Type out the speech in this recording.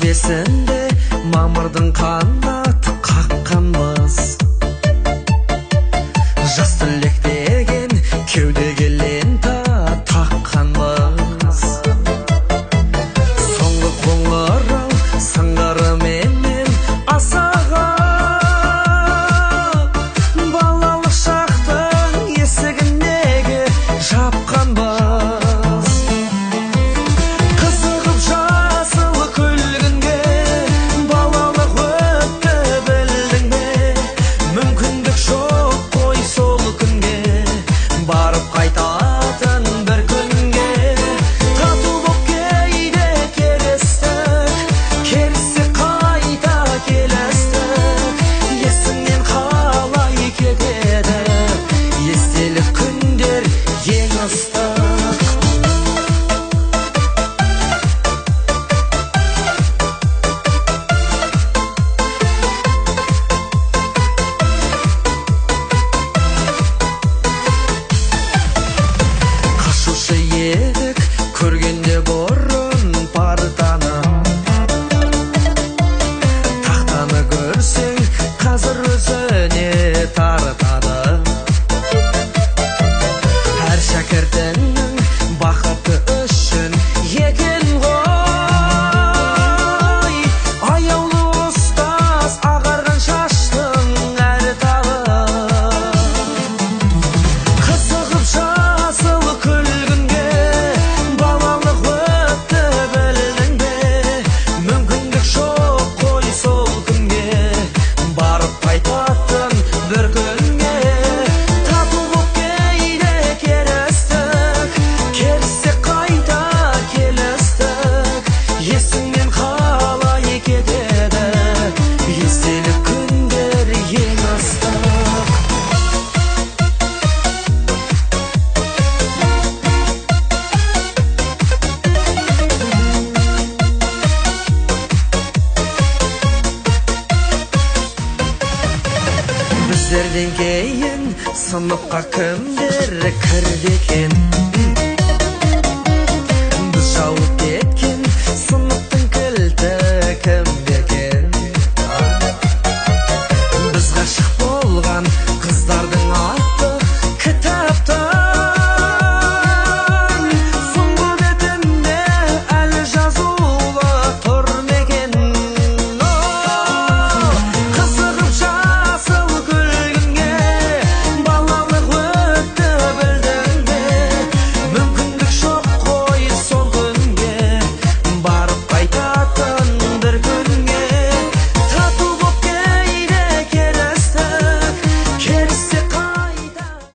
кешесінде мамырдың қанаты қаққанбыз. Жас түлек деген кеудеге лента таққанбыз. Соңғы қоңырау сыңғырыменен асығып, балалық шақтың есігіндегі жапқанбыз. Қызығып жасыл күлгінге балалық өтті білдің бе? Мүмкіндік жоқ қой сол күнге, барып қайтатын бір күнге. Тату боп кейде керістік, керісіп қайта келістік. Есіңнен қалай кетеді естелік күндер ең ыстық. Қашушы едік көргенде бұрын партаны, тақтаны көрсең қазір өзіне тартады. Әр шәкіртіңнің бақыты үшін екен ғой, аяулы ұстаз ағарған шаштың әр тағы. Қызығып жасыл күлгінге балалық өтті білдің бе? Мүмкіндік жоқ қой сол күнге, барып қайтатын бір күнге. Тату боп кейде керістік, керісіп қайта келістік. Есіңнен қалай кетеді естелік күндер ең ыстық. Біздерден кейін сыныпқа кімдер кірді екен?